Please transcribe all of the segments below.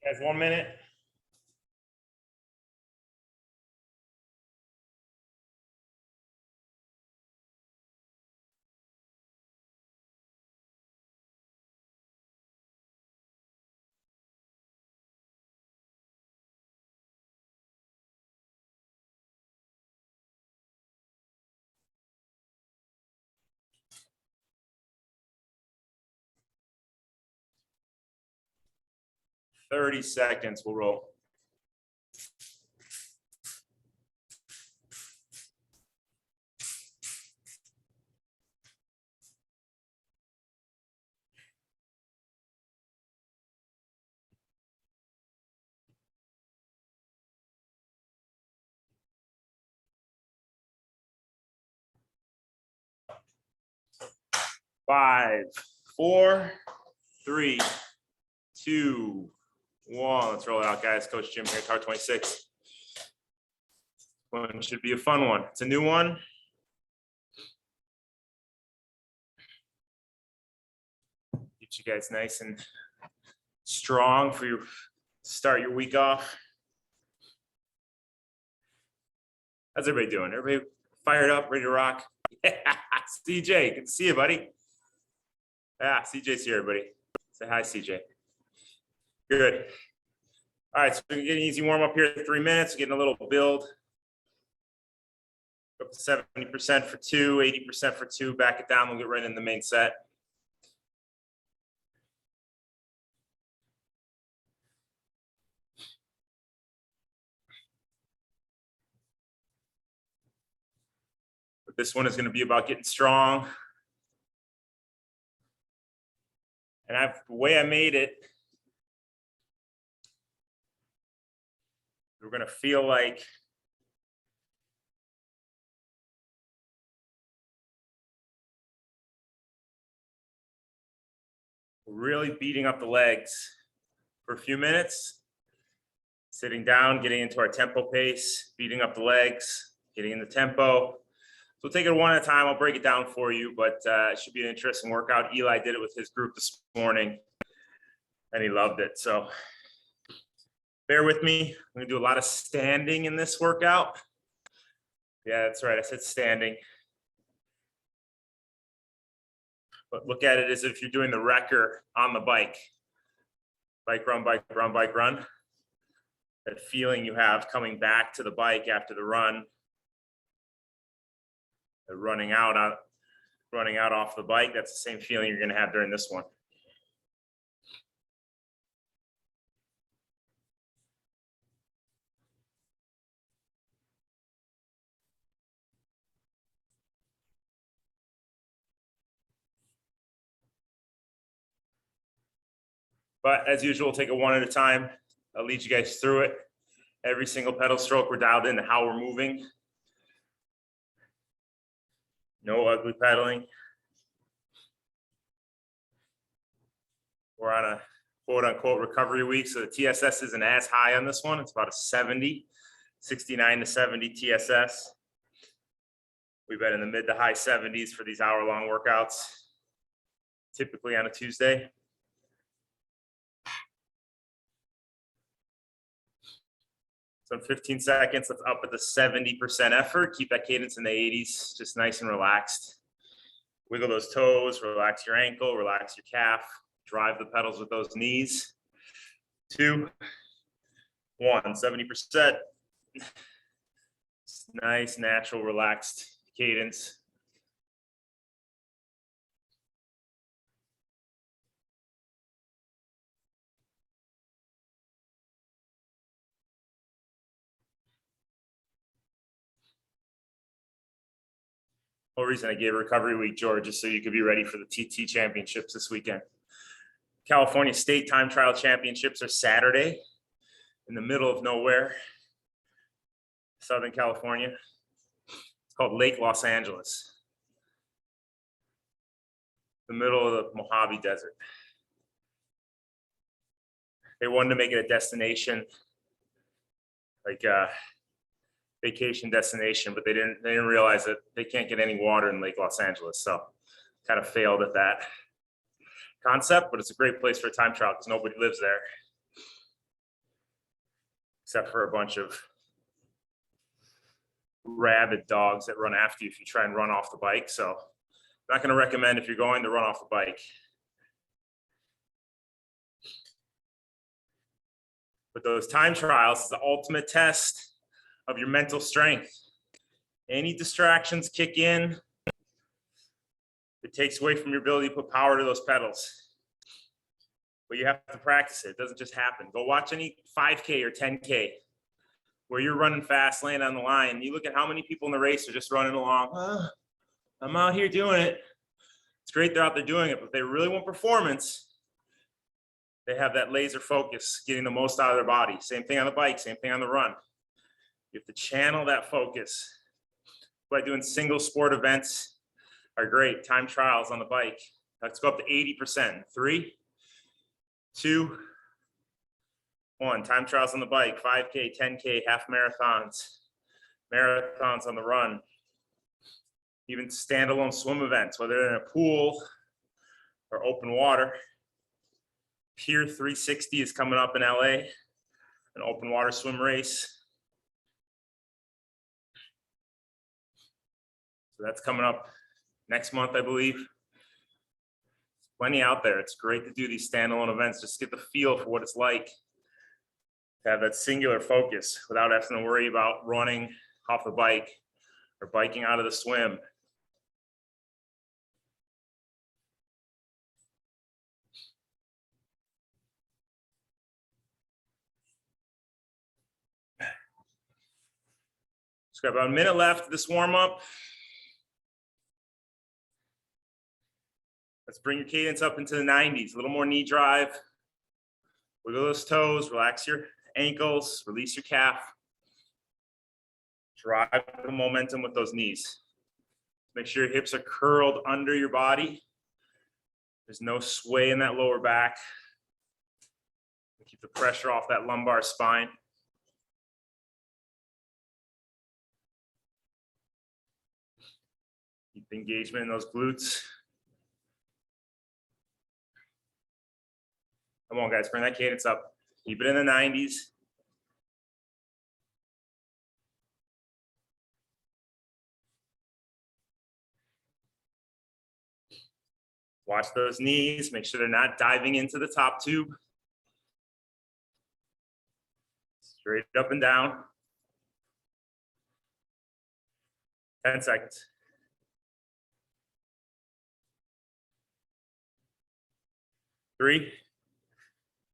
Guys, 1 minute. Thirty seconds, we'll roll. Five, four, three, two, one. Let's roll it out, guys. Coach Jim here, Tower 26. One should be a fun one. It's a new one. Get you guys nice and strong for your start your week off. How's everybody doing? Everybody fired up, ready to rock? Yeah, CJ, good to see you, buddy. Yeah, CJ's here, everybody. Say hi, CJ. Good. All right, so we're getting an easy warm up here. 3 minutes, getting a little build. Up to 70% for two, 80% for two. Back it down. We'll get right in the main set. But this one is going to be about getting strong. And the way I made it, we're going to feel like we're really beating up the legs for a few minutes, sitting down, getting into our tempo pace, beating up the legs, getting in the tempo. So we'll take it one at a time. I'll break it down for you, but it should be an interesting workout. Eli did it with his group this morning, and he loved it. So bear with me. I'm going to do a lot of standing in this workout. Yeah, that's right. I said standing. But look at it as if you're doing the wrecker on the bike. Bike, run, bike, run, bike, run. That feeling you have coming back to the bike after the run. Running out off the bike. That's the same feeling you're going to have during this one. But as usual, we'll take it one at a time. I'll lead you guys through it. Every single pedal stroke, we're dialed into how we're moving. No ugly pedaling. We're on a quote unquote recovery week. So the TSS isn't as high on this one. It's about a 70, 69 to 70 TSS. We've been in the mid to high 70s for these hour-long workouts, typically on a Tuesday. So in 15 seconds, let's up at the 70% effort. Keep that cadence in the 80s, just nice and relaxed. Wiggle those toes, relax your ankle, relax your calf, drive the pedals with those knees. 2, 1, 70%. Nice, natural, relaxed cadence. Whole reason I gave recovery week, George, is so you could be ready for the TT championships this weekend. California State Time Trial Championships are Saturday in the middle of nowhere, Southern California. It's called Lake Los Angeles, the middle of the Mojave Desert. They wanted to make it a destination, like a vacation destination, but they didn't realize that they can't get any water in Lake Los Angeles. So kind of failed at that concept, but it's a great place for a time trial because nobody lives there. except for a bunch of rabid dogs that run after you if you try and run off the bike. So I'm not going to recommend if you're going to run off the bike. But those time trials is the ultimate test of your mental strength. Any distractions kick in, it takes away from your ability to put power to those pedals. But you have to practice it. It doesn't just happen. Go watch any 5K or 10K where you're running fast, laying on the line. You look at how many people in the race are just running along. I'm out here doing it. It's great they're out there doing it, but if they really want performance, they have that laser focus, getting the most out of their body. Same thing on the bike, same thing on the run. You have to channel that focus. By doing single sport events are great. Time trials on the bike. Let's go up to 80%. 3, 2, 1. Time trials on the bike, 5K, 10K, half marathons, marathons on the run, even standalone swim events, whether they're in a pool or open water. Pier 360 is coming up in LA, an open water swim race. So that's coming up next month, I believe. Plenty out there. It's great to do these standalone events, just get the feel for what it's like to have that singular focus without having to worry about running off the bike or biking out of the swim. Just got about a minute left of this warm up. Let's bring your cadence up into the 90s, a little more knee drive. Wiggle those toes, relax your ankles, release your calf. Drive the momentum with those knees. Make sure your hips are curled under your body. There's no sway in that lower back. Keep the pressure off that lumbar spine. Keep the engagement in those glutes. Come on, guys, bring that cadence up. Keep it in the 90s. Watch those knees, make sure they're not diving into the top tube. Straight up and down. 10 seconds. 3,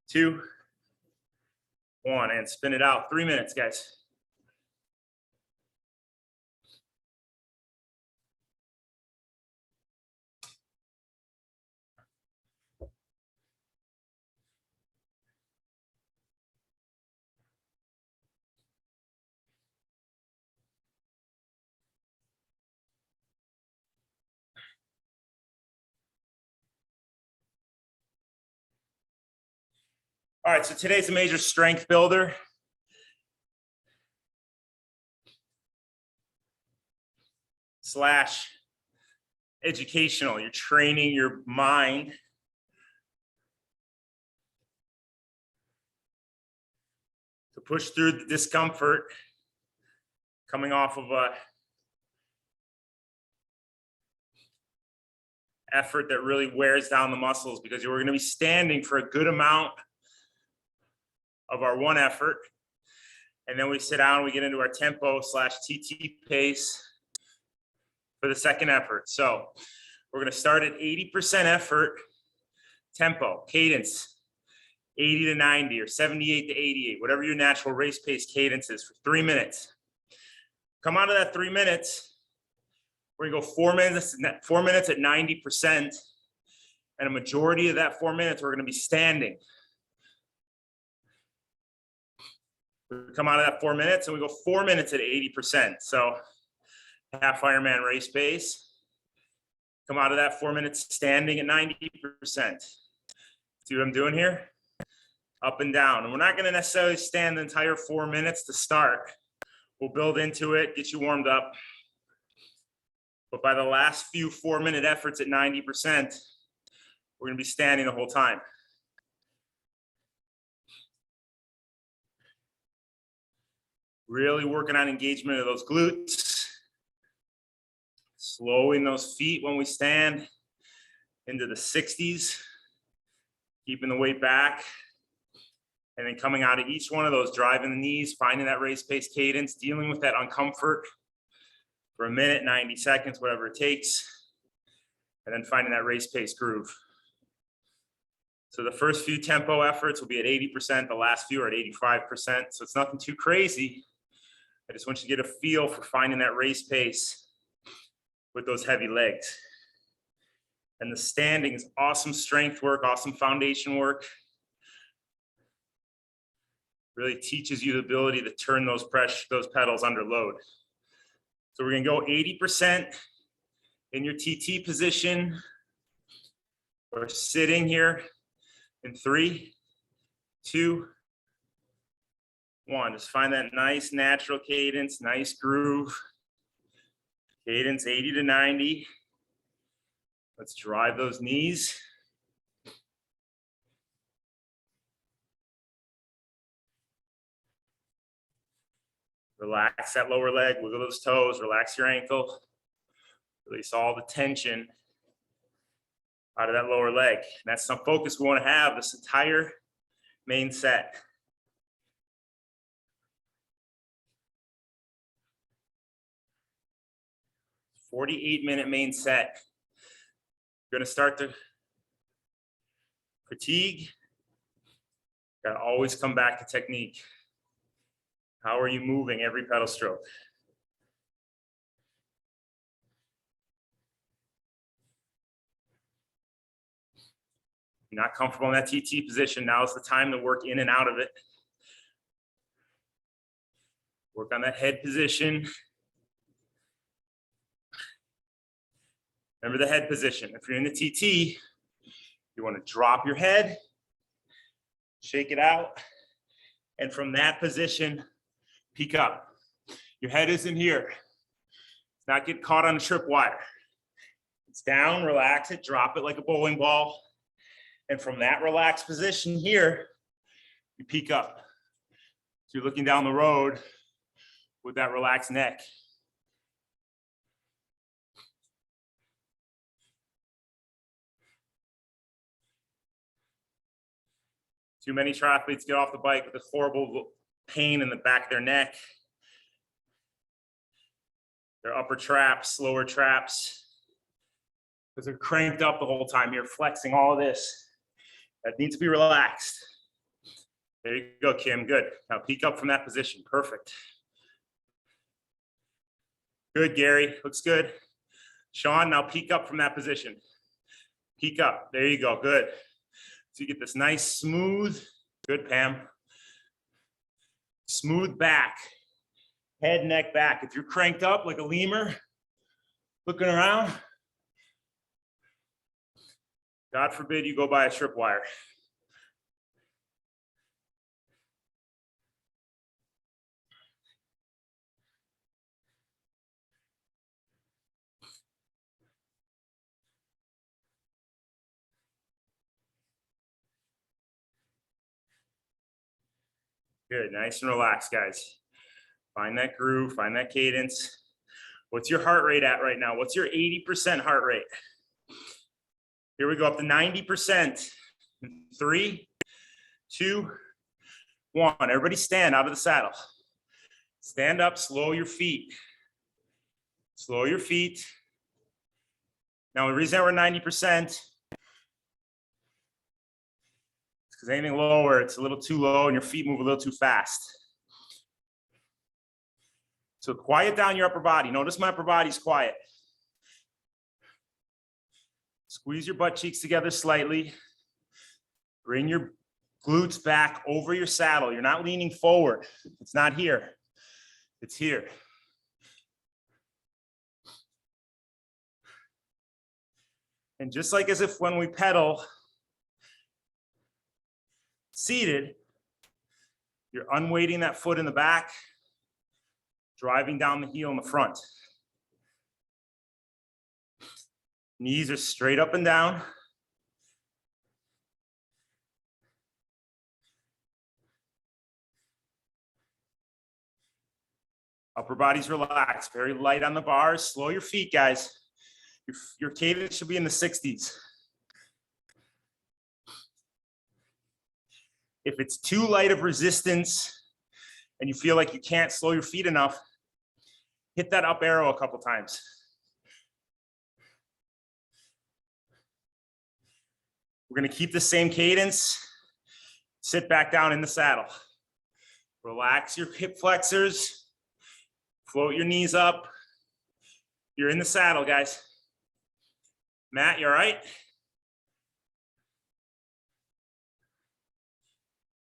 2, 1, and spin it out. 3 minutes, guys. All right, so today's a major strength builder. Slash educational. You're training your mind to push through the discomfort coming off of a effort that really wears down the muscles, because you're going to be standing for a good amount of our one effort. And then we sit down, we get into our tempo slash TT pace for the second effort. So we're going to start at 80% effort, tempo, cadence, 80 to 90 or 78 to 88, whatever your natural race pace cadence is, for 3 minutes. Come out of that 3 minutes, we're going to go 4 minutes at 90%. And a majority of that 4 minutes, we're going to be standing. We come out of that 4 minutes and we go 4 minutes at 80%. So half Ironman race pace. Come out of that 4 minutes standing at 90%. See what I'm doing here? Up and down. And we're not going to necessarily stand the entire 4 minutes to start. We'll build into it, get you warmed up. But by the last few 4 minute efforts at 90%, we're going to be standing the whole time. Really working on engagement of those glutes. Slowing those feet when we stand into the 60s. Keeping the weight back. And then coming out of each one of those, driving the knees, finding that race pace cadence, dealing with that uncomfort for a minute, 90 seconds, whatever it takes. And then finding that race pace groove. So the first few tempo efforts will be at 80%. The last few are at 85%. So it's nothing too crazy. I just want you to get a feel for finding that race pace with those heavy legs. And the standing is awesome strength work, awesome foundation work. Really teaches you the ability to turn those pedals under load. So we're gonna go 80% in your TT position. We're sitting here in 3, 2, 1. Just find that nice natural cadence, nice groove. Cadence 80 to 90. Let's drive those knees. Relax that lower leg, wiggle those toes, relax your ankle. Release all the tension out of that lower leg. And that's some focus we want to have this entire main set. A 48-minute main set. You're going to start to fatigue. Got to always come back to technique. How are you moving every pedal stroke? If you're not comfortable in that TT position, now is the time to work in and out of it. Work on that head position. Remember the head position. If you're in the TT, you want to drop your head, shake it out, and from that position, peek up. Your head isn't here. It's not get caught on a tripwire. It's down, relax it, drop it like a bowling ball. And from that relaxed position here, you peek up. So you're looking down the road with that relaxed neck. Too many triathletes get off the bike with a horrible pain in the back of their neck. Their upper traps, lower traps, because they're cranked up the whole time. You're flexing all of this. That needs to be relaxed. There you go, Kim, good. Now peek up from that position, perfect. Good, Gary, looks good. Sean, now peek up from that position. Peek up, there you go, good. So you get this nice smooth, good, Pam. Smooth back, head, neck, back. If you're cranked up like a lemur, looking around, God forbid you go by a tripwire. Good, nice and relaxed, guys. Find that groove, find that cadence. What's your heart rate at right now? What's your 80% heart rate? Here we go up to 90%. 3, 2, 1. Everybody stand out of the saddle. Stand up, slow your feet. Slow your feet. Now, the reason we're 90% is because anything lower, it's a little too low and your feet move a little too fast. So quiet down your upper body. Notice my upper body's quiet. Squeeze your butt cheeks together slightly. Bring your glutes back over your saddle. You're not leaning forward. It's not here. It's here. And just like as if when we pedal seated, you're unweighting that foot in the back, driving down the heel in the front. Knees are straight up and down. Upper body's relaxed, very light on the bars. Slow your feet, guys. Your cadence should be in the 60s. If it's too light of resistance and you feel like you can't slow your feet enough, hit that up arrow a couple times. We're gonna keep the same cadence. Sit back down in the saddle. Relax your hip flexors. Float your knees up. You're in the saddle, guys. Matt, you all right?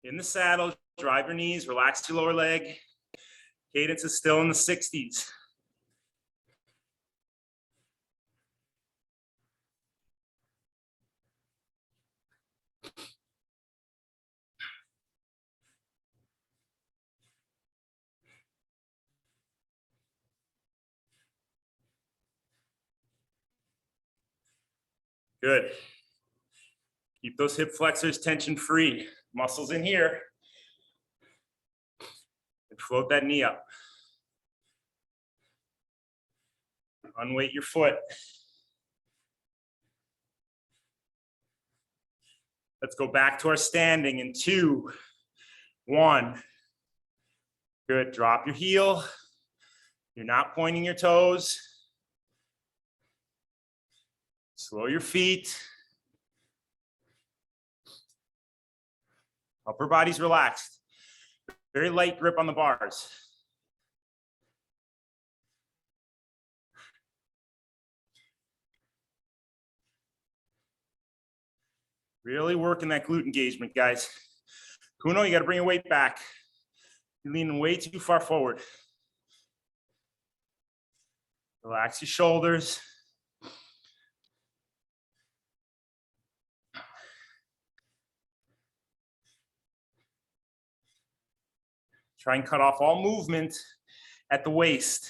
In the saddle, drive your knees, relax your lower leg. Cadence is still in the 60s. Good. Keep those hip flexors tension free. Muscles in here. And float that knee up. Unweight your foot. Let's go back to our standing in 2, 1. Good. Drop your heel. You're not pointing your toes. Slow your feet. Upper body's relaxed. Very light grip on the bars. Really working that glute engagement, guys. Kuno, you got to bring your weight back. You're leaning way too far forward. Relax your shoulders. Try and cut off all movement at the waist.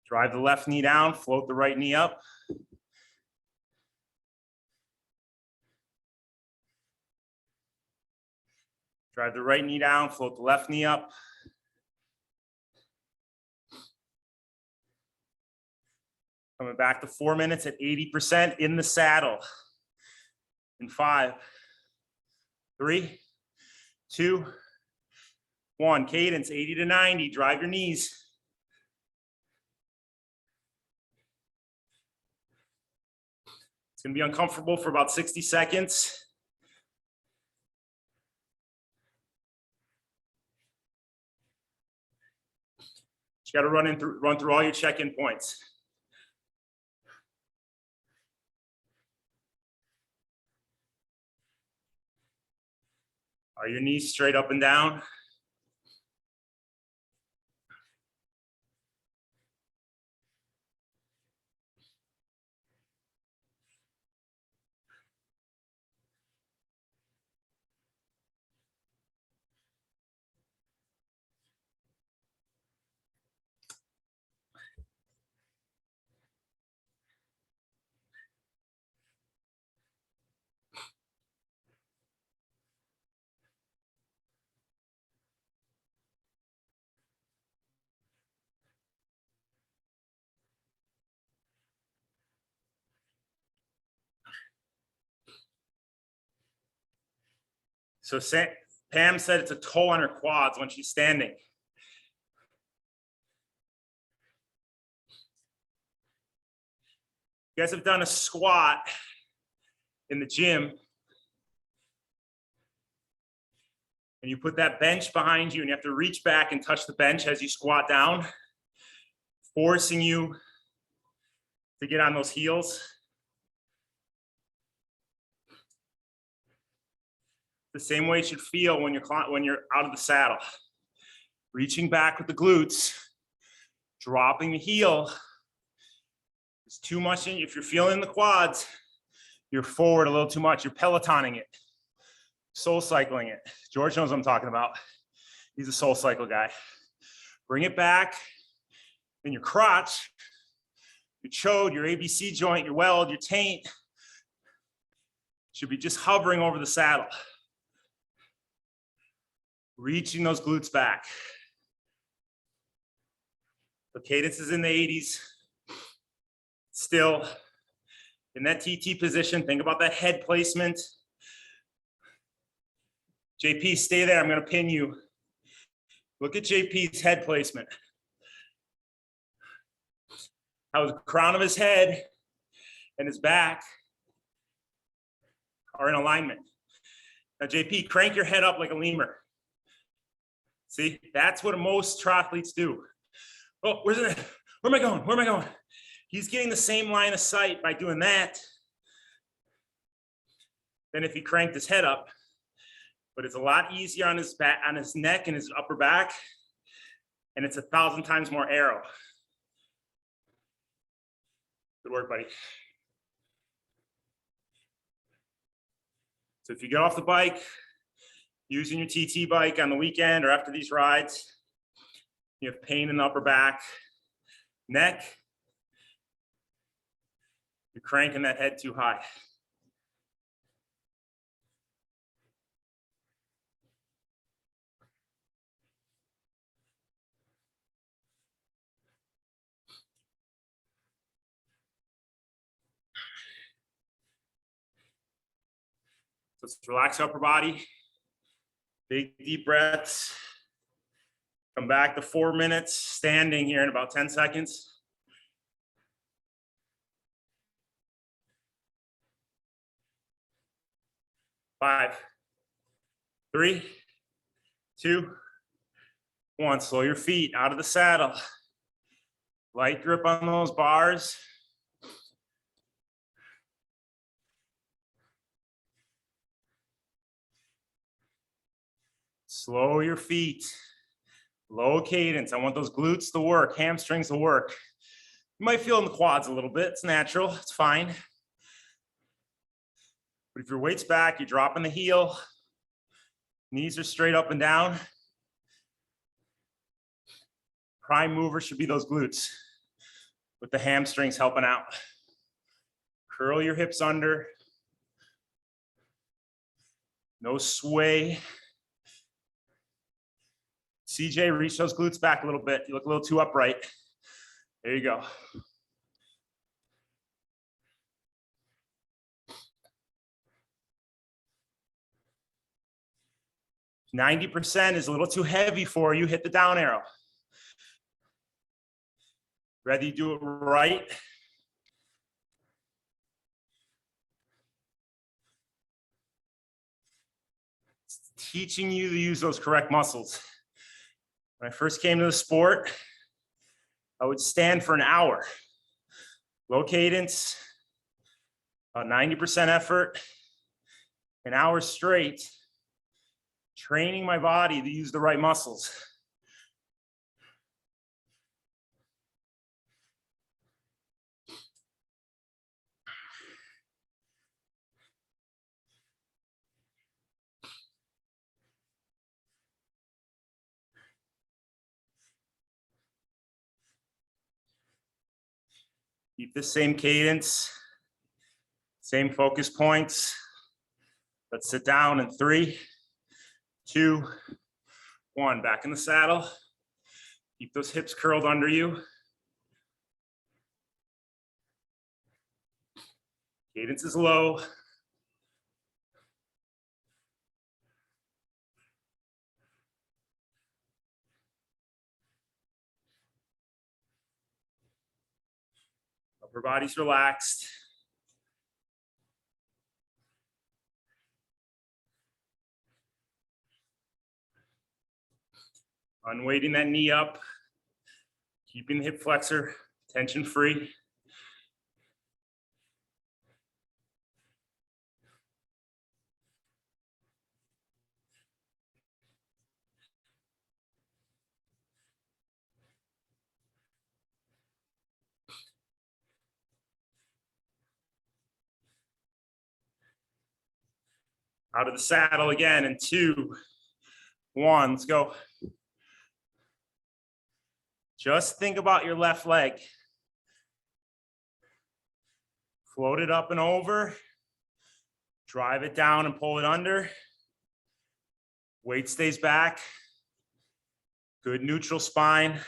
Drive the left knee down, float the right knee up. Drive the right knee down, float the left knee up. Coming back to 4 minutes at 80% in the saddle. In 5, 3, 2, 1. Cadence 80 to 90. Drive your knees. It's going to be uncomfortable for about 60 seconds. You got to run through all your check-in points. Are your knees straight up and down? So Pam said it's a toe on her quads when she's standing. You guys have done a squat in the gym and you put that bench behind you and you have to reach back and touch the bench as you squat down, forcing you to get on those heels. The same way it should feel when you're out of the saddle. Reaching back with the glutes, dropping the heel. It's too much. If you're feeling the quads, you're forward a little too much. You're Pelotoning it, soul cycling it. George knows what I'm talking about. He's a soul cycle guy. Bring it back. in your crotch, your chode, your ABC joint, your weld, your taint should be just hovering over the saddle. Reaching those glutes back. The cadence is in the 80s. Still in that TT position. Think about that head placement. JP, stay there. I'm going to pin you. Look at JP's head placement. How the crown of his head and his back are in alignment. Now, JP, crank your head up like a lemur. See, that's what most triathletes do. Oh, where's it? Where am I going? Where am I going? He's getting the same line of sight by doing that than if he cranked his head up. But it's a lot easier on his back, on his neck and his upper back, and it's 1,000 times more aero. Good work, buddy. So if you get off the bike, using your TT bike on the weekend or after these rides, you have pain in the upper back, neck, you're cranking that head too high. So let's relax upper body. Big deep breaths. Come back to 4 minutes, standing here in about 10 seconds. Five, 3, 2, 1. Slow your feet out of the saddle. Light grip on those bars. Slow your feet. Low cadence. I want those glutes to work, hamstrings to work. You might feel in the quads a little bit. It's natural. It's fine. But if your weight's back, you're dropping the heel. Knees are straight up and down. Prime mover should be those glutes with the hamstrings helping out. Curl your hips under. No sway. CJ, reach those glutes back a little bit. You look a little too upright. There you go. If 90% is a little too heavy for you, hit the down arrow. Whether you do it right, it's teaching you to use those correct muscles. When I first came to the sport, I would stand for an hour. Low cadence, about 90% effort, an hour straight, training my body to use the right muscles. Keep the same cadence, same focus points. Let's sit down in 3, 2, 1. Back in the saddle. Keep those hips curled under you. Cadence is low. Upper body's relaxed. Unweighting that knee up. Keeping the hip flexor tension free. Out of the saddle again in 2, 1, let's go. Just think about your left leg. Float it up and over. Drive it down and pull it under. Weight stays back. Good neutral spine.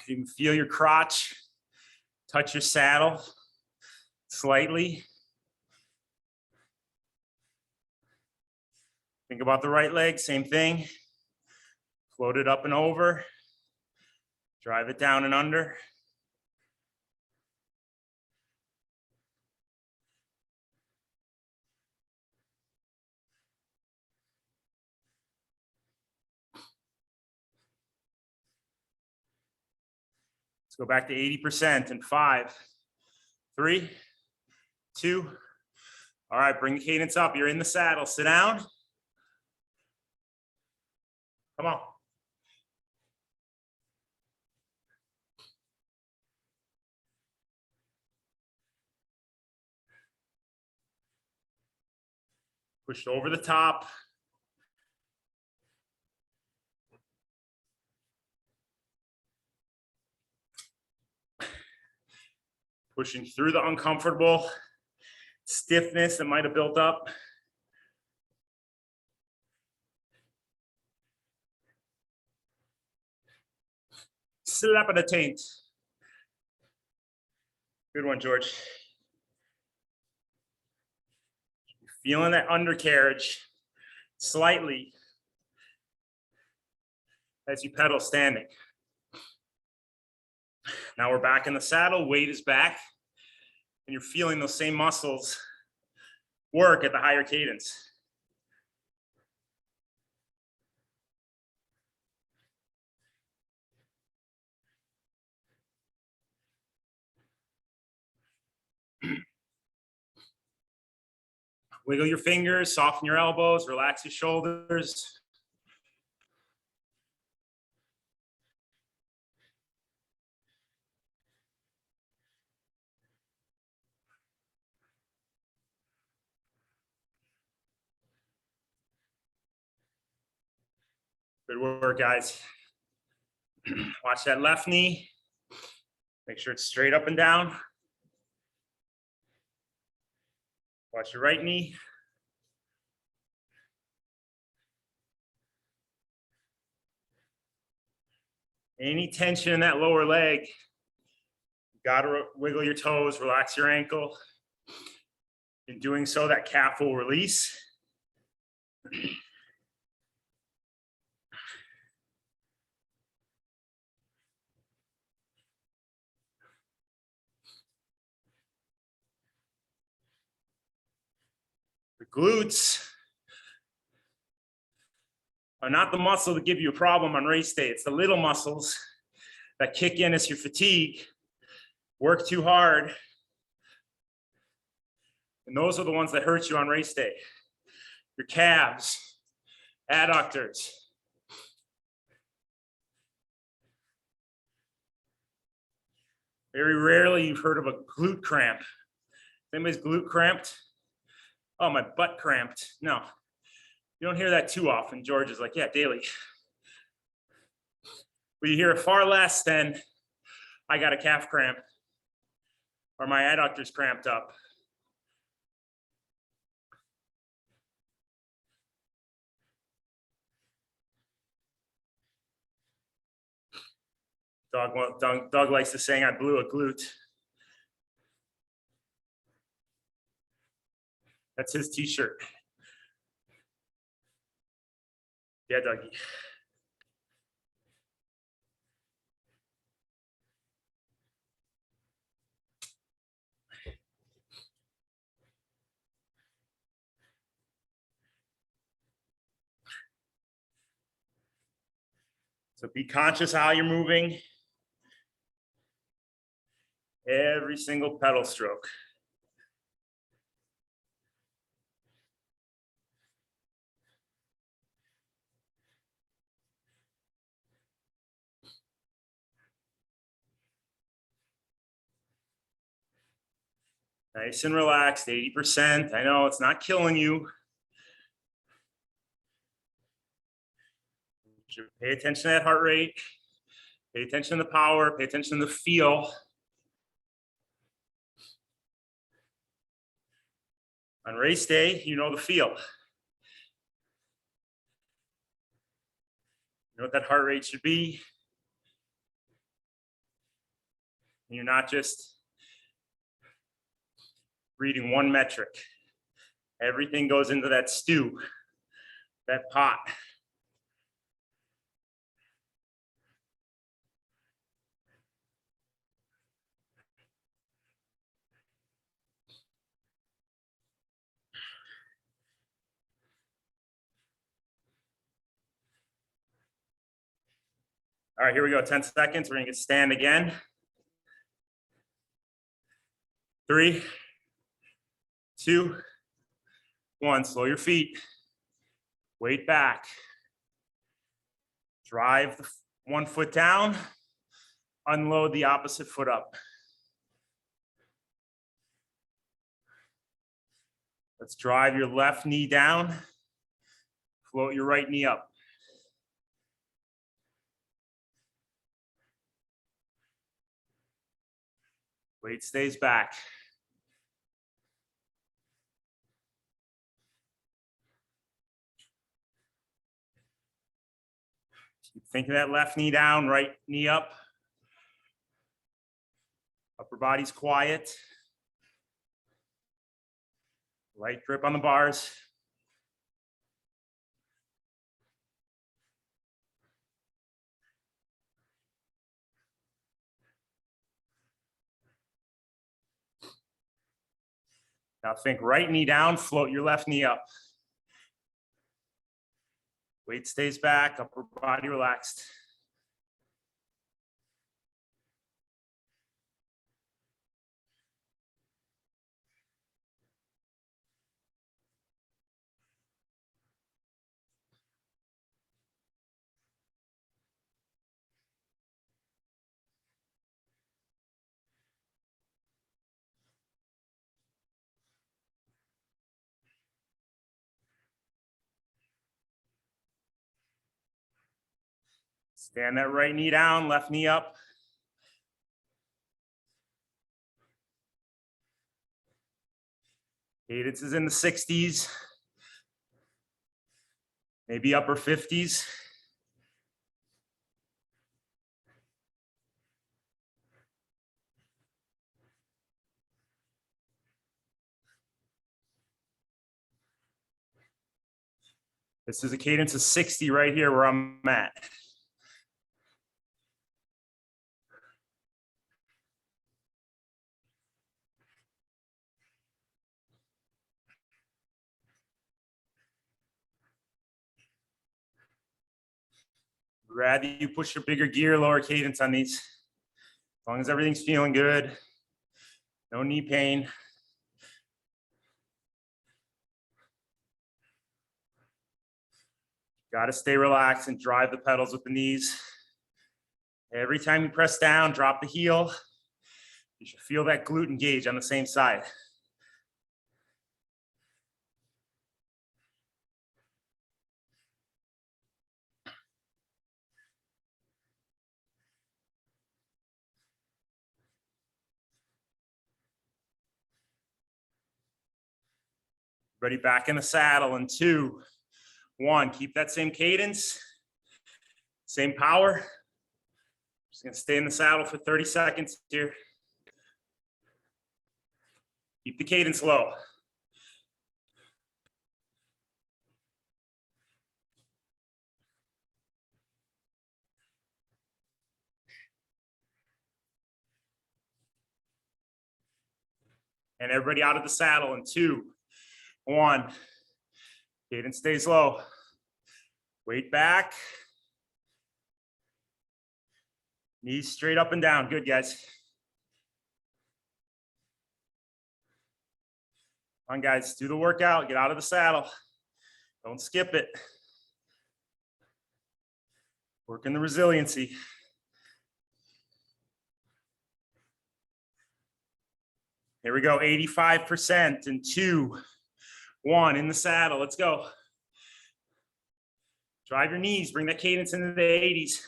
You can feel your crotch touch your saddle slightly. Think about the right leg, same thing. Float it up and over. Drive it down and under. Let's go back to 80% in 5, 3, 2. All right, bring the cadence up. You're in the saddle. Sit down. Come on. Pushed over the top. Pushing through the uncomfortable stiffness that might have built up. Slap at the taint. Good one, George. Feeling that undercarriage slightly as you pedal standing. Now we're back in the saddle, weight is back, and you're feeling those same muscles work at the higher cadence. Wiggle your fingers, soften your elbows, relax your shoulders. Good work, guys. Watch that left knee. Make sure it's straight up and down. Watch your right knee. Any tension in that lower leg, you gotta wiggle your toes, relax your ankle. In doing so, that calf will release. The glutes are not the muscle that give you a problem on race day. It's the little muscles that kick in as you fatigue, work too hard. And those are the ones that hurt you on race day. Your calves, adductors. Very rarely you've heard of a glute cramp. Anybody's glute cramped? Oh, my butt cramped. No, you don't hear that too often. George is like, yeah, daily. But you hear it far less than I got a calf cramp or my adductors cramped up. Doug likes to say I blew a glute. That's his t-shirt. Yeah, Dougie. So be conscious how you're moving. Every single pedal stroke. Nice and relaxed, 80%. I know it's not killing you. Pay attention to that heart rate. Pay attention to the power. Pay attention to the feel. On race day, you know the feel. You know what that heart rate should be. And you're not just reading one metric. Everything goes into that stew, that pot. All right, here we go. 10 seconds. We're gonna get stand again. 3, 2, 1. Slow your feet. Weight back. Drive the one foot down. Unload the opposite foot up. Let's drive your left knee down. Float your right knee up. Weight stays back. Keep thinking that left knee down, right knee up. Upper body's quiet. Light grip on the bars. Now think right knee down, float your left knee up. Weight stays back, upper body relaxed. Stand that right knee down, left knee up. Cadence is in the 60s, maybe upper 50s. This is a cadence of 60 right here where I'm at. Rather you push your bigger gear, lower cadence on these. As long as everything's feeling good, no knee pain. Got to stay relaxed and drive the pedals with the knees. Every time you press down, drop the heel. You should feel that glute engage on the same side. Ready, back in the saddle in 2, 1. Keep that same cadence, same power. Just gonna stay in the saddle for 30 seconds here. Keep the cadence low. And everybody out of the saddle in 2, 1. Cadence stays low. Weight back. Knees straight up and down. Good, guys. Come on, guys, do the workout. Get out of the saddle. Don't skip it. Working the resiliency. Here we go, 85% in 2, 1, in the saddle. Let's go. Drive your knees, bring that cadence into the 80s.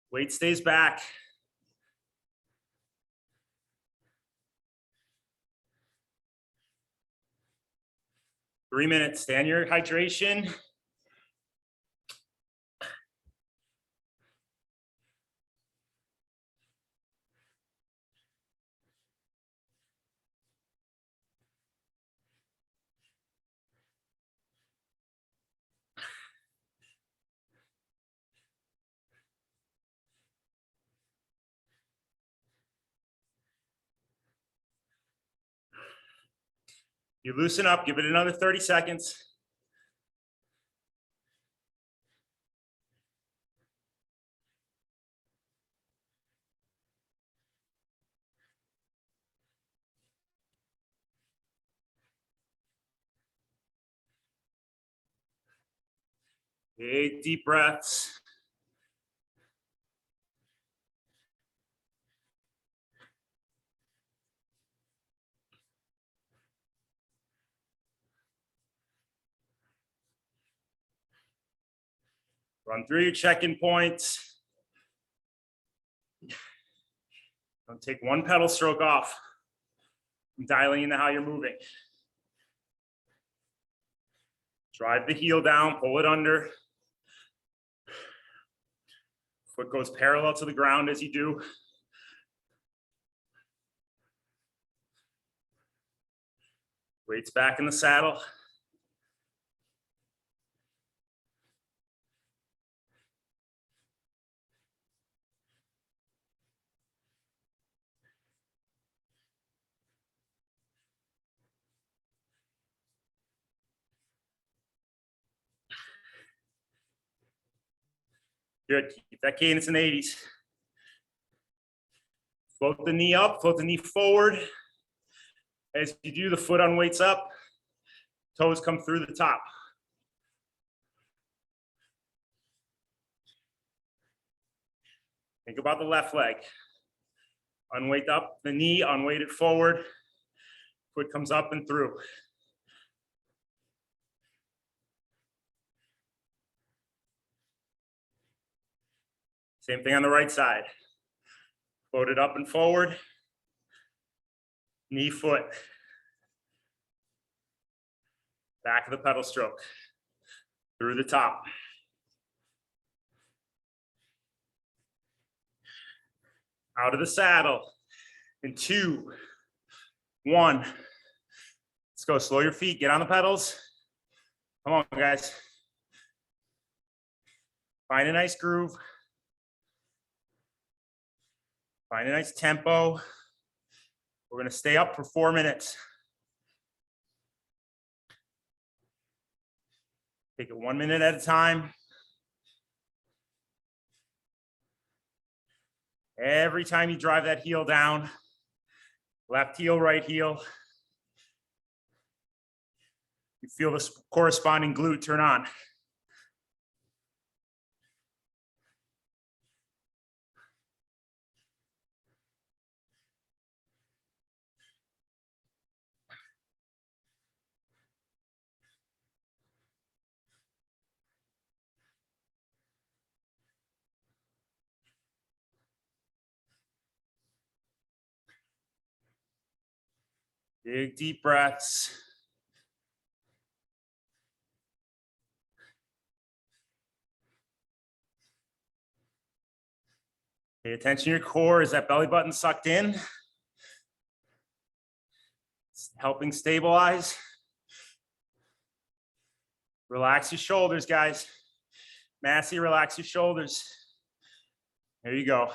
Weight stays back. Three minutes, stay on your hydration. You loosen up, give it another 30 seconds. Big deep breaths. Run through your check-in points. Don't take one pedal stroke off. I'm dialing into how you're moving. Drive the heel down, pull it under. Foot goes parallel to the ground as you do. Weight's back in the saddle. Good, keep that cadence in the 80s. Float the knee up, float the knee forward. As you do, the foot on weights up, toes come through the top. Think about the left leg. Unweight up the knee, unweight it forward. Foot comes up and through. Same thing on the right side. Float it up and forward. Knee, foot. Back of the pedal stroke. Through the top. Out of the saddle. In 2, 1. Let's go, slow your feet, get on the pedals. Come on, guys. Find a nice groove. Find a nice tempo. We're gonna stay up for 4 minutes. Take it 1 minute at a time. Every time you drive that heel down, left heel, right heel, you feel the corresponding glute turn on. Big deep breaths. Pay attention to your core. Is that belly button sucked in? It's helping stabilize. Relax your shoulders, guys. Massey, relax your shoulders. There you go.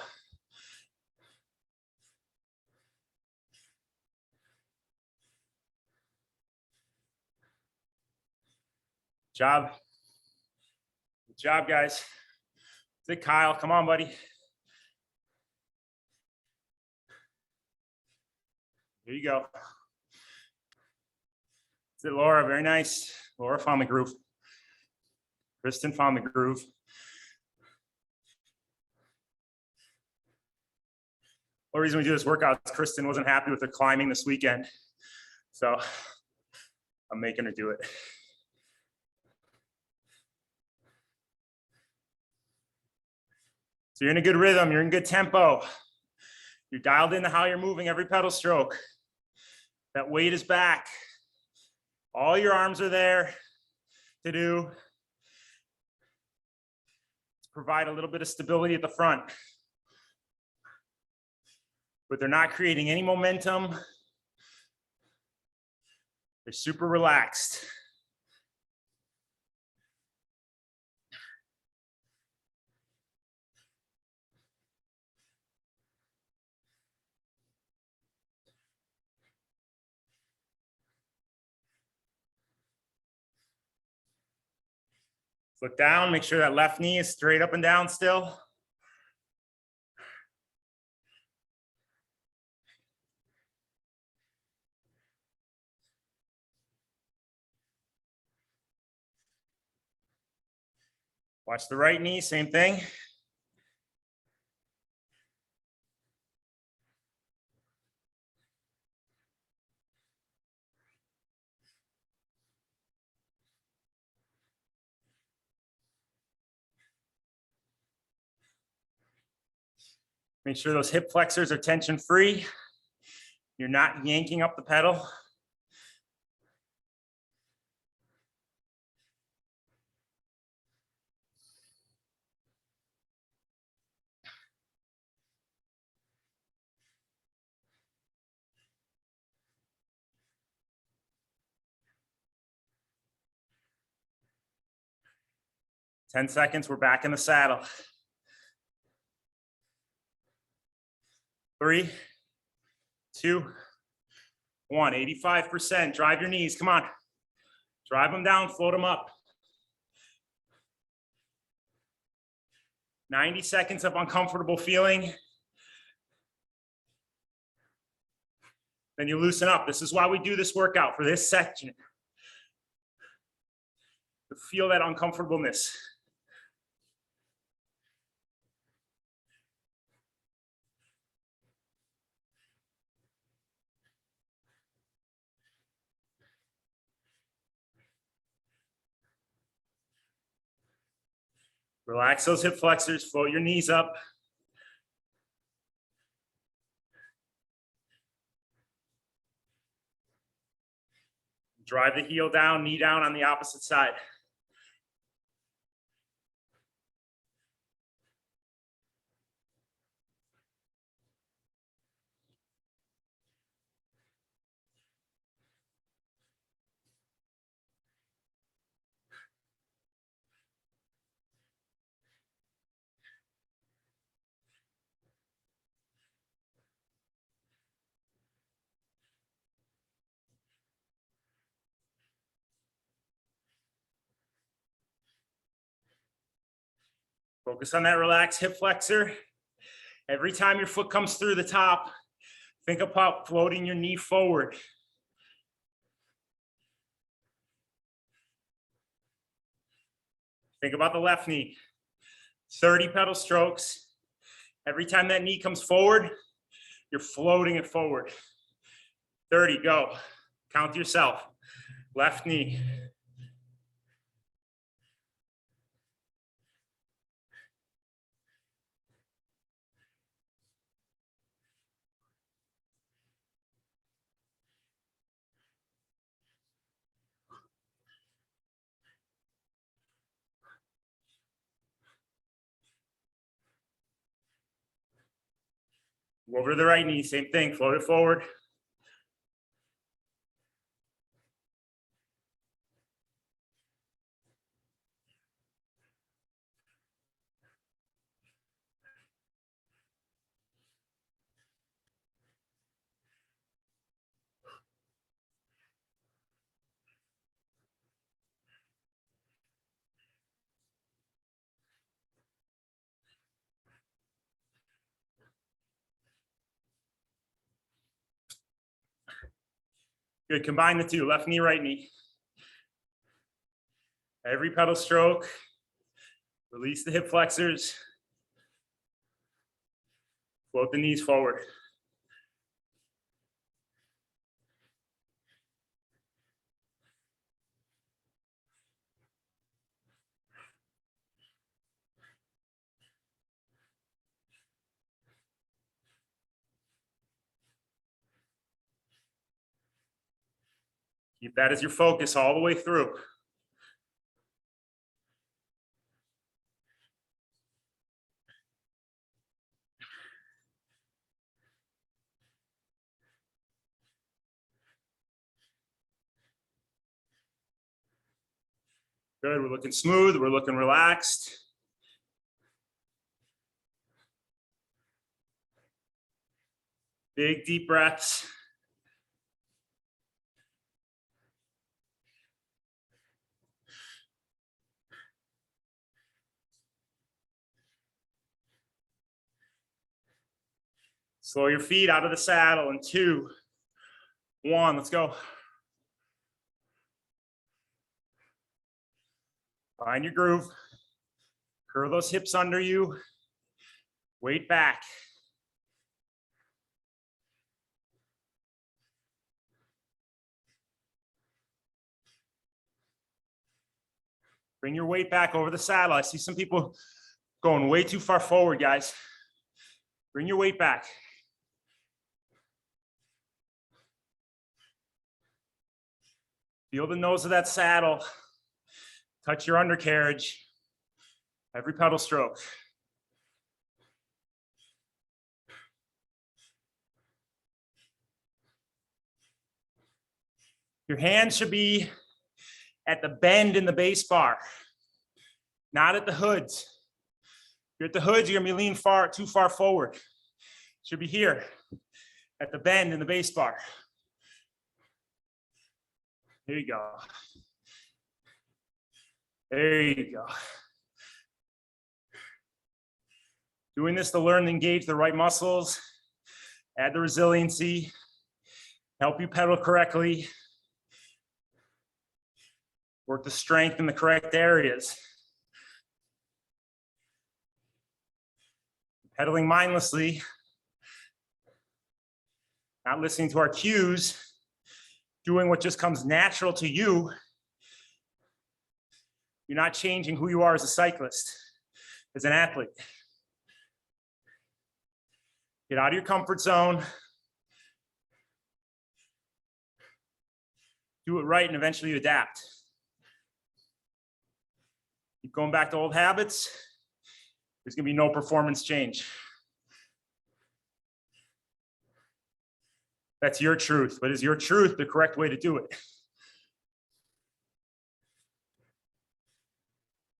Job. Good job, guys. That's it, Kyle. Come on, buddy. Here you go. That's it, Laura. Very nice. Laura found the groove. Kristen found the groove. The reason we do this workout is Kristen wasn't happy with her climbing this weekend. So I'm making her do it. So you're in a good rhythm, you're in good tempo. You're dialed into how you're moving every pedal stroke. That weight is back. All your arms are there to do. To provide a little bit of stability at the front. But they're not creating any momentum. They're super relaxed. Look down, make sure that left knee is straight up and down still. Watch the right knee, same thing. Make sure those hip flexors are tension free. You're not yanking up the pedal. Ten seconds, we're back in the saddle. 3, 2, 1. 85%. Drive your knees. Come on. Drive them down, float them up. 90 seconds of uncomfortable feeling. Then you loosen up. This is why we do this workout for this section. To feel that uncomfortableness. Relax those hip flexors, float your knees up. Drive the heel down, knee down on the opposite side. Focus on that relaxed hip flexor. Every time your foot comes through the top, think about floating your knee forward. Think about the left knee. 30 pedal strokes. Every time that knee comes forward, you're floating it forward. 30, go. Count to yourself. Left knee. Over to the right knee, same thing, float it forward. Good, combine the two, left knee, right knee. Every pedal stroke, release the hip flexors. Float the knees forward. Keep that as your focus all the way through. Good, we're looking smooth, we're looking relaxed. Big deep breaths. Slow your feet out of the saddle in 2, 1, let's go. Find your groove. Curl those hips under you. Weight back. Bring your weight back over the saddle. I see some people going way too far forward, guys. Bring your weight back. Feel the nose of that saddle. Touch your undercarriage. Every pedal stroke. Your hands should be at the bend in the base bar, not at the hoods. If you're at the hoods, you're gonna be leaning too far forward. Should be here at the bend in the base bar. There you go. There you go. Doing this to learn to engage the right muscles, add the resiliency, help you pedal correctly, work the strength in the correct areas. Pedaling mindlessly, not listening to our cues, doing what just comes natural to you. You're not changing who you are as a cyclist, as an athlete. Get out of your comfort zone. Do it right, and eventually you adapt. Keep going back to old habits. There's gonna be no performance change. That's your truth, but is your truth the correct way to do it?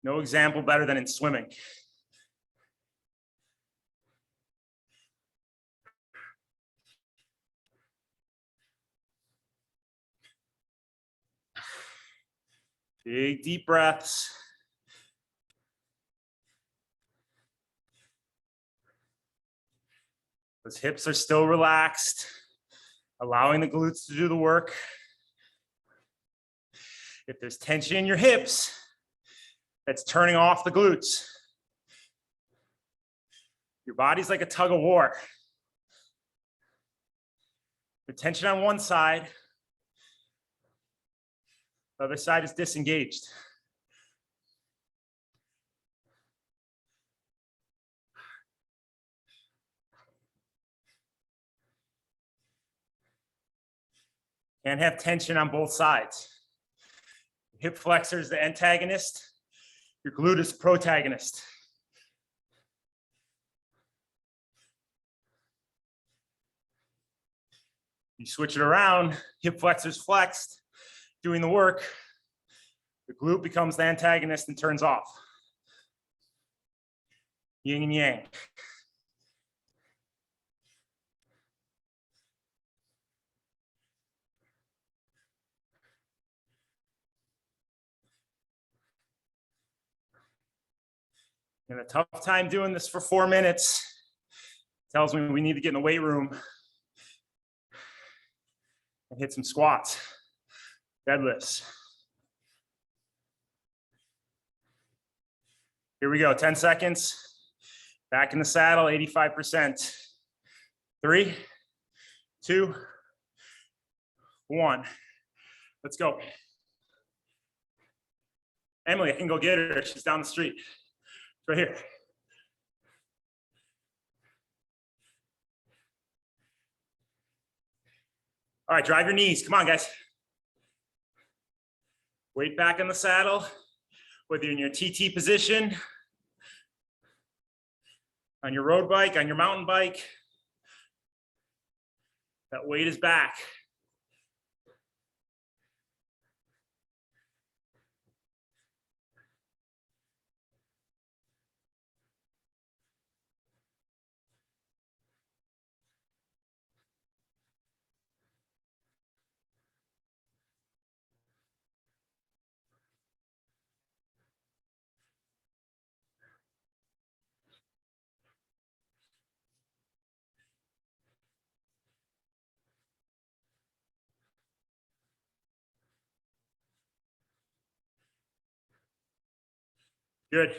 No example better than in swimming. Big deep breaths. Those hips are still relaxed, allowing the glutes to do the work. If there's tension in your hips, that's turning off the glutes. Your body's like a tug of war. The tension on one side, the other side is disengaged. Can't have tension on both sides. Hip flexor is the antagonist. Your glute is protagonist. You switch it around, hip flexor's flexed, doing the work. The glute becomes the antagonist and turns off. Yin and yang. And a tough time doing this for 4 minutes. Tells me we need to get in the weight room and hit some squats, deadlifts. Here we go, 10 seconds. Back in the saddle, 85%. 3, 2, 1. Let's go. Emily, I can go get her. She's down the street. Right here. All right, drive your knees. Come on, guys. Weight back in the saddle, whether you're in your TT position, on your road bike, on your mountain bike, that weight is back. Good.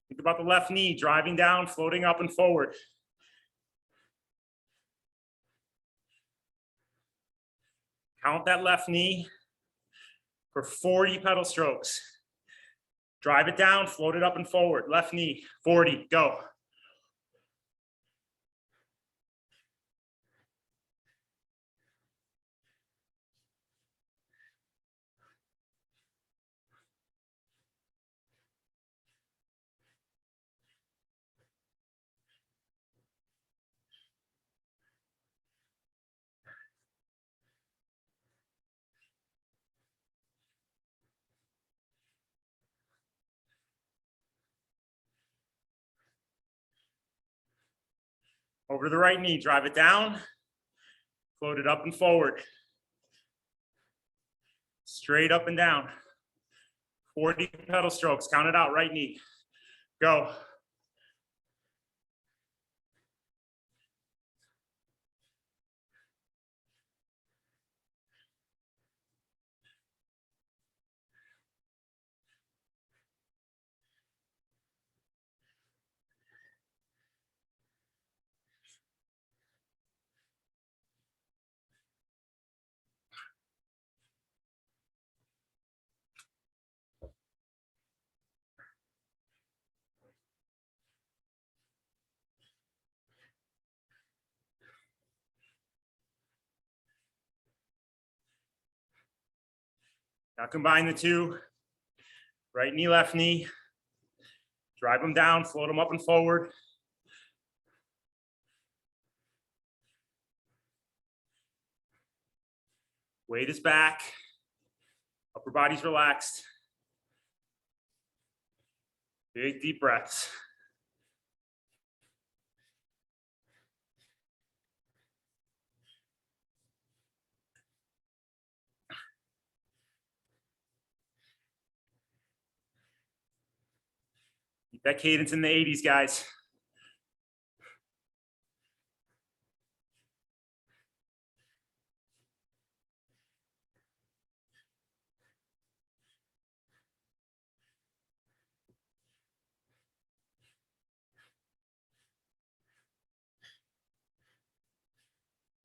Think about the left knee driving down, floating up and forward. Count that left knee for 40 pedal strokes. Drive it down, float it up and forward. Left knee, 40, go. Over to the right knee, drive it down, float it up and forward. Straight up and down. 40 pedal strokes, count it out, right knee, go. Now combine the two, right knee, left knee. Drive them down, float them up and forward. Weight is back, upper body's relaxed. Big deep breaths. Keep that cadence in the 80s, guys.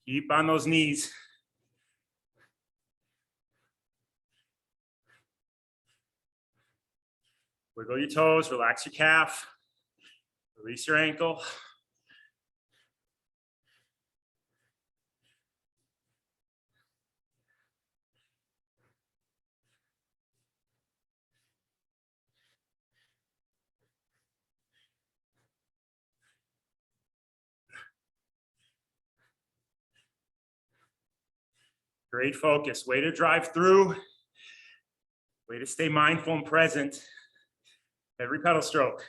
Keep on those knees. Wiggle your toes, relax your calf, release your ankle. Great focus, way to drive through, way to stay mindful and present every pedal stroke.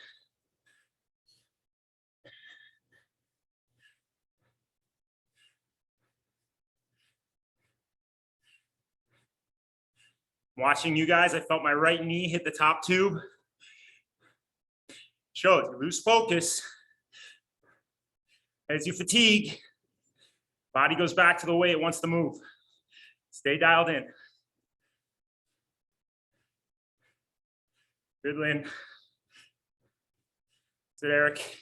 Watching you guys, I felt my right knee hit the top tube. Shows you lose focus. As you fatigue, body goes back to the way it wants to move. Stay dialed in. Good, Lynn. Good, Eric.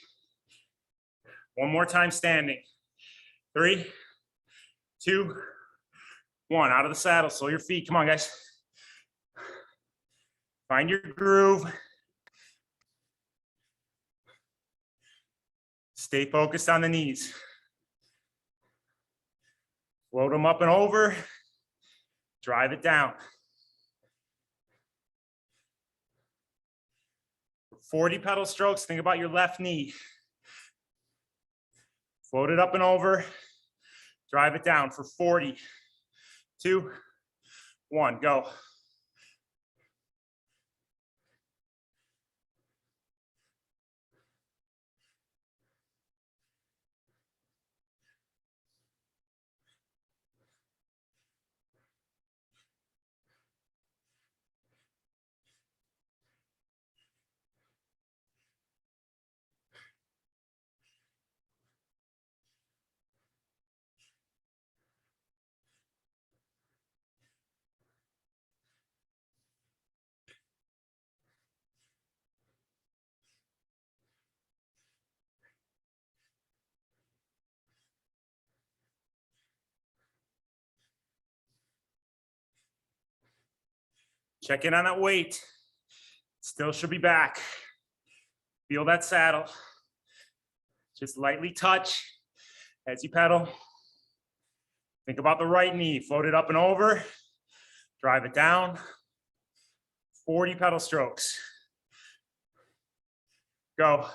One more time standing. 3, 2, 1. Out of the saddle, slow your feet. Come on, guys. Find your groove. Stay focused on the knees. Float them up and over. Drive it down. 40 pedal strokes, think about your left knee. Float it up and over, drive it down for 40, 2, 1, go. Check in on that weight. Still should be back. Feel that saddle. Just lightly touch as you pedal. Think about the right knee. Float it up and over. Drive it down. 40 pedal strokes. Go.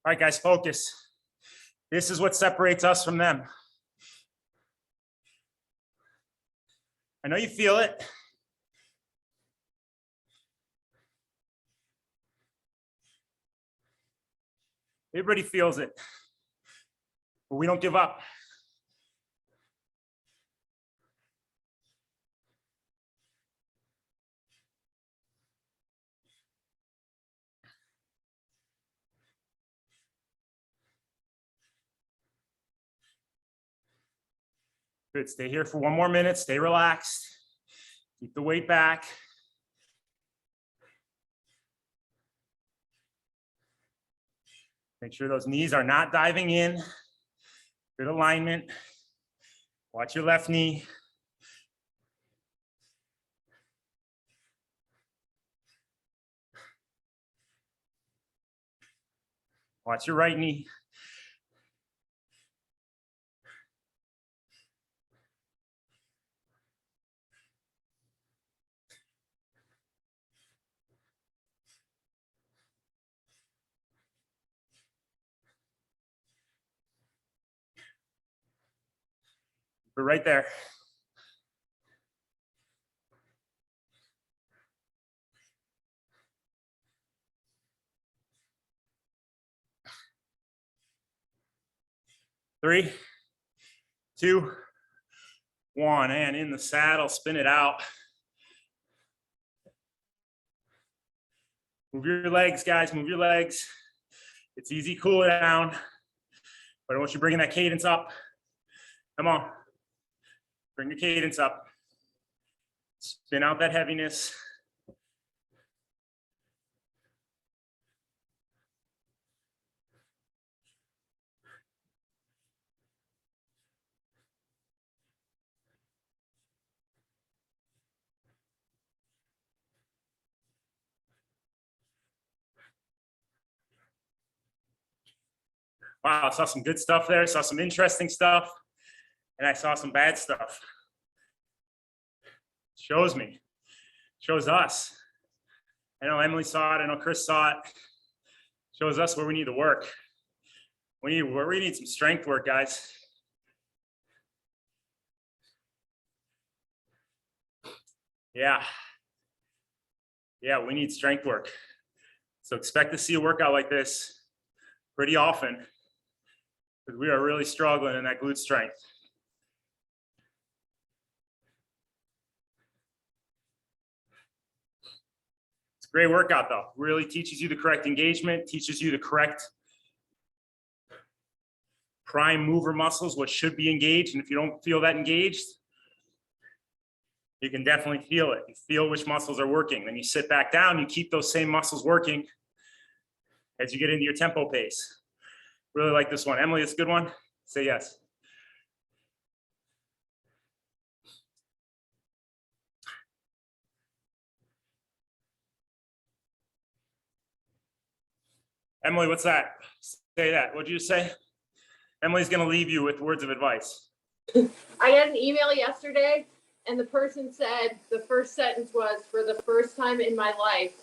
All right, guys, focus. This is what separates us from them. I know you feel it. Everybody feels it, but we don't give up. Good, stay here for 1 more minute, stay relaxed. Keep the weight back. Make sure those knees are not diving in. Good alignment. Watch your left knee. Watch your right knee. We're right there. Three, 2, 1, and in the saddle, spin it out. Move your legs, guys, move your legs. It's easy, cool it down. But I want you bringing that cadence up. Come on, bring your cadence up. Spin out that heaviness. Wow, I saw some good stuff there. I saw some interesting stuff. And I saw some bad stuff. Shows me, shows us. I know Emily saw it, I know Chris saw it. Shows us where we need to work. We need some strength work, guys. Yeah, we need strength work. So expect to see a workout like this pretty often, because we are really struggling in that glute strength. Great workout though. Really teaches you the correct engagement, teaches you the correct prime mover muscles, what should be engaged. And if you don't feel that engaged, you can definitely feel it. You feel which muscles are working. Then you sit back down, you keep those same muscles working as you get into your tempo pace. Really like this one. Emily, it's a good one. Say yes. Emily, what's that? Say that. What'd you say? Emily's going to leave you with words of advice. I got an email yesterday, and the person said the first sentence was, "For the first time in my life,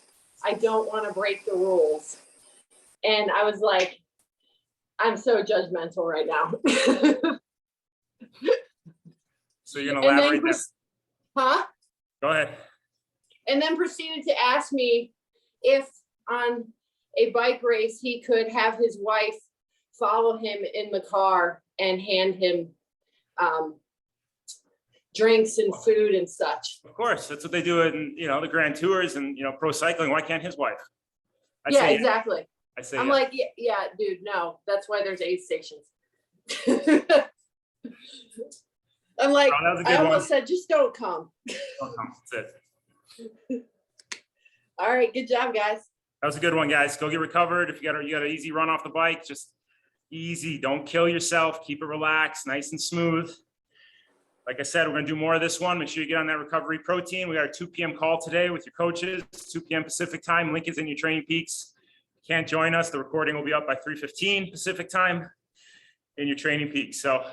I don't want to break the rules." And I was like, I'm so judgmental right now. So you're going to elaborate that. Huh? Go ahead. And then proceeded to ask me if on a bike race he could have his wife follow him in the car and hand him drinks and food and such. Of course, that's what they do in, you know, the Grand Tours and, you know, pro cycling. Why can't his wife? Yeah, exactly. I say, I'm like, yeah, dude, no, that's why there's aid stations. I'm like, I almost said, just don't come. Don't come. That's it. All right, good job, guys. That was a good one, guys. Go get recovered. If you got an easy run off the bike, just easy. Don't kill yourself. Keep it relaxed, nice and smooth. Like I said, we're going to do more of this one. Make sure you get on that recovery protein. We got a 2 p.m. call today with your coaches, 2 p.m. Pacific time. Link is in your Training Peaks. Can't join us. The recording will be up by 3:15 Pacific time in your Training Peaks. So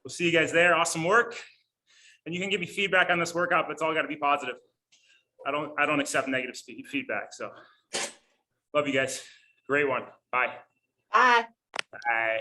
we'll see you guys there. Awesome work. And you can give me feedback on this workout, but it's all got to be positive. I don't accept negative feedback. So love you guys. Great one. Bye. Bye. Bye.